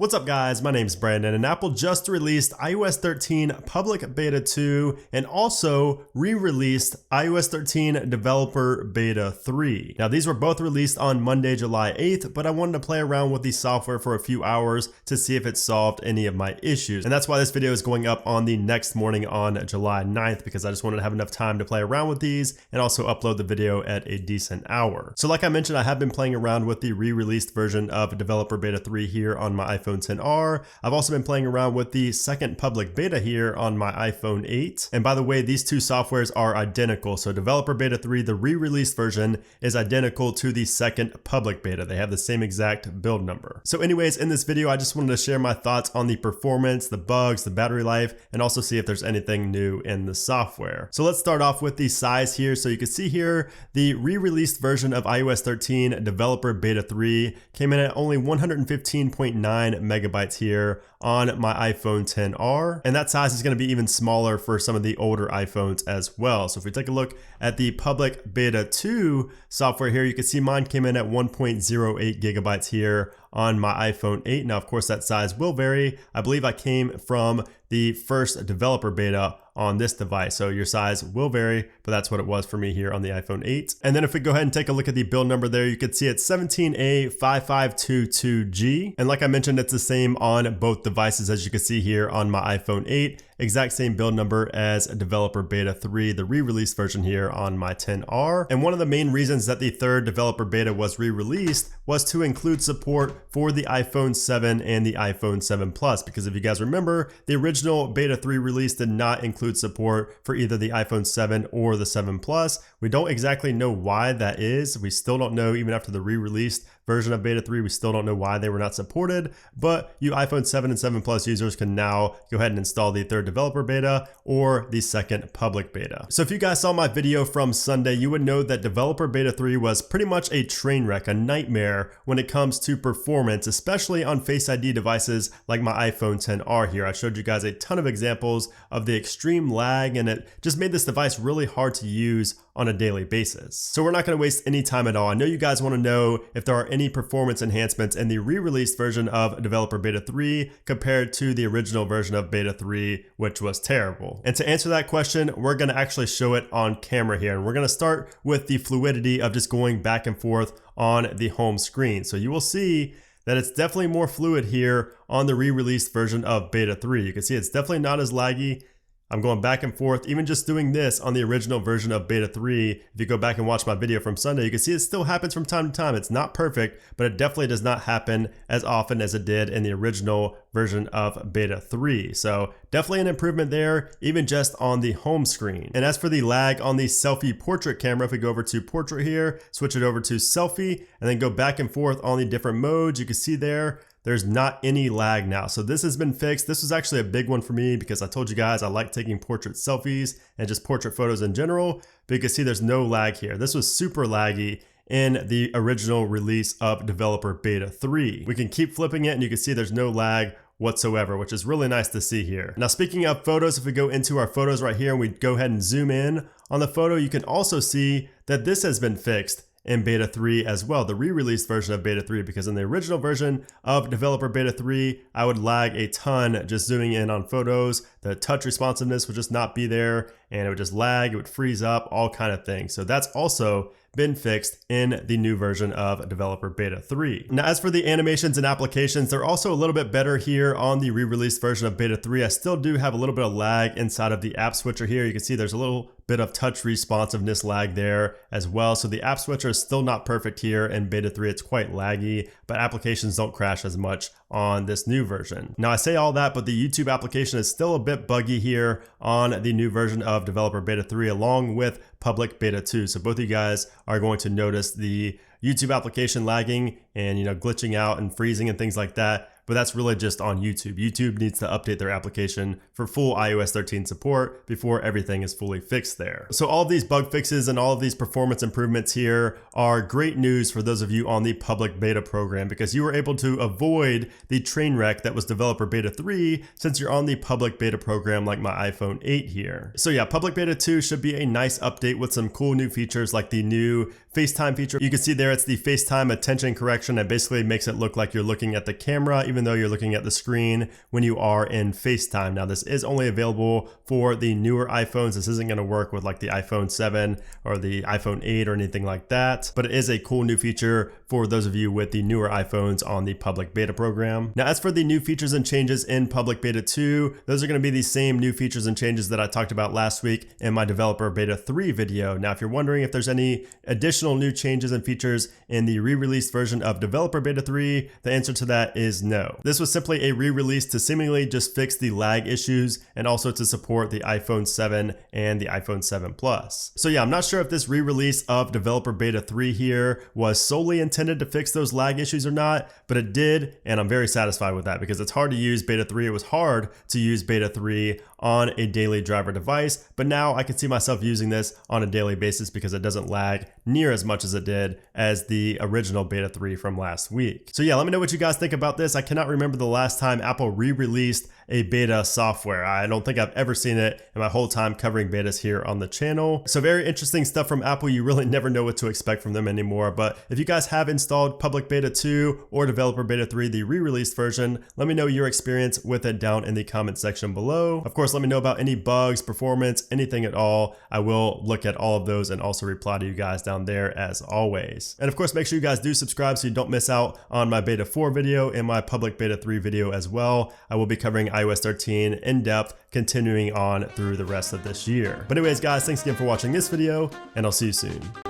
What's up guys, my name's Brandon and Apple just released iOS 13 Public Beta 2 and also re-released iOS 13 Developer Beta 3. Now these were both released on Monday, July 8th, but I wanted to play around with the software for a few hours to see if it solved any of my issues. And that's why this video is going up on the next morning on July 9th, because I just wanted to have enough time to play around with these and also upload the video at a decent hour. So like I mentioned, I have been playing around with the re-released version of Developer Beta 3 here on my iPhone XR. I've also been playing around with the second public beta here on my iPhone 8. And by the way, these two softwares are identical. So Developer Beta 3, the re-released version, is identical to the second public beta. They have the same exact build number. So anyways, in this video, I just wanted to share my thoughts on the performance, the bugs, the battery life, and also see if there's anything new in the software. So let's start off with the size here. So you can see here, the re-released version of iOS 13 Developer Beta 3 came in at only 115.9 megabytes here on my iPhone XR, and that size is going to be even smaller for some of the older iPhones as well. So if we take a look at the public beta 2 software here, you can see mine came in at 1.08 gigabytes here on my iPhone 8. Now of course that size will vary. I believe I came from the first developer beta on this device, so your size will vary, but that's what it was for me here on the iPhone 8. And then if we go ahead and take a look at the build number there, you can see it's 17A5522G, and like I mentioned, it's the same on both devices as you can see here on my iPhone 8. Exact same build number as Developer Beta 3, the re-released version here on my XR. And one of the main reasons that the third developer beta was re-released was to include support for the iPhone 7 and the iPhone 7 Plus, because if you guys remember, the original Beta 3 release did not include support for either the iPhone 7 or the 7 Plus. We don't exactly know why that is. We still don't know, even after the re-released version of Beta 3, we still don't know why they were not supported, but you iPhone 7 and 7 Plus users can now go ahead and install the third developer beta or the second public beta. So if you guys saw my video from Sunday, you would know that Developer Beta 3 was pretty much a train wreck, a nightmare when it comes to performance, especially on Face ID devices like my iPhone XR here. I showed you guys a ton of examples of the extreme lag, and it just made this device really hard to use on a daily basis. So we're not going to waste any time at all. I know you guys want to know if there are any performance enhancements in the re-released version of Developer Beta 3 compared to the original version of Beta 3, which was terrible. And to answer that question, we're going to actually show it on camera here. And we're going to start with the fluidity of just going back and forth on the home screen. So you will see that it's definitely more fluid here on the re-released version of Beta 3. You can see it's definitely not as laggy. I'm going back and forth, even just doing this on the original version of Beta 3. If you go back and watch my video from Sunday, you can see it still happens from time to time. It's not perfect, but it definitely does not happen as often as it did in the original version of Beta 3. So definitely an improvement there, even just on the home screen. And as for the lag on the selfie portrait camera, if we go over to portrait here, switch it over to selfie, and then go back and forth on the different modes, you can see there's not any lag now. So this has been fixed. This was actually a big one for me because I told you guys I like taking portrait selfies and just portrait photos in general, but you can see there's no lag here. This was super laggy in the original release of Developer Beta 3. We can keep flipping it and you can see there's no lag whatsoever, which is really nice to see here. Now, speaking of photos, if we go into our photos right here and we go ahead and zoom in on the photo, you can also see that this has been fixed in Beta 3 as well, the re-released version of Beta 3, because in the original version of Developer Beta 3, I would lag a ton just zooming in on photos. The touch responsiveness would just not be there, and it would just lag, it would freeze up, all kind of things. So that's also been fixed in the new version of Developer Beta 3. Now, as for the animations and applications, they're also a little bit better here on the re-released version of Beta 3. I still do have a little bit of lag inside of the app switcher here. You can see there's a little bit of touch responsiveness lag there as well. So the app switcher is still not perfect here in Beta 3. It's quite laggy, but applications don't crash as much on this new version. Now I say all that, but the YouTube application is still a bit buggy here on the new version of Developer Beta 3 along with Public Beta 2. So both of you guys are going to notice the YouTube application lagging and glitching out and freezing and things like that. But that's really just on YouTube. YouTube needs to update their application for full iOS 13 support before everything is fully fixed there. So all of these bug fixes and all of these performance improvements here are great news for those of you on the public beta program, because you were able to avoid the train wreck that was Developer Beta 3 since you're on the public beta program like my iPhone 8 here. So yeah, Public Beta 2 should be a nice update with some cool new features like the new FaceTime feature. You can see there it's the FaceTime attention correction. It basically makes it look like you're looking at the camera even even though you're looking at the screen when you are in FaceTime. Now, this is only available for the newer iPhones. This isn't going to work with like the iPhone 7 or the iPhone 8 or anything like that, but it is a cool new feature for those of you with the newer iPhones on the public beta program. Now, as for the new features and changes in public beta 2, those are going to be the same new features and changes that I talked about last week in my developer beta 3 video. Now, if you're wondering if there's any additional new changes and features in the re-released version of developer beta 3, the answer to that is no. This was simply a re-release to seemingly just fix the lag issues and also to support the iPhone 7 and the iPhone 7 Plus. So yeah, I'm not sure if this re-release of developer beta 3 here was solely intended to fix those lag issues or not, but it did, and I'm very satisfied with that because it's hard to use beta 3. It was hard to use beta 3 on a daily driver device, but now I can see myself using this on a daily basis because it doesn't lag near as much as it did as the original beta 3 from last week. So yeah, let me know what you guys think about this. I cannot remember the last time Apple re-released a beta software. I don't think I've ever seen it in my whole time covering betas here on the channel. So very interesting stuff from Apple. You really never know what to expect from them anymore. But if you guys have installed public beta 2 or developer beta 3, the re-released version, let me know your experience with it down in the comment section below. Of course, let me know about any bugs, performance, anything at all. I will look at all of those and also reply to you guys down there as always. And of course, make sure you guys do subscribe so you don't miss out on my beta 4 video and my public beta 3 video as well. I will be covering iOS 13 in depth, continuing on through the rest of this year. But anyways, guys, thanks again for watching this video, and I'll see you soon.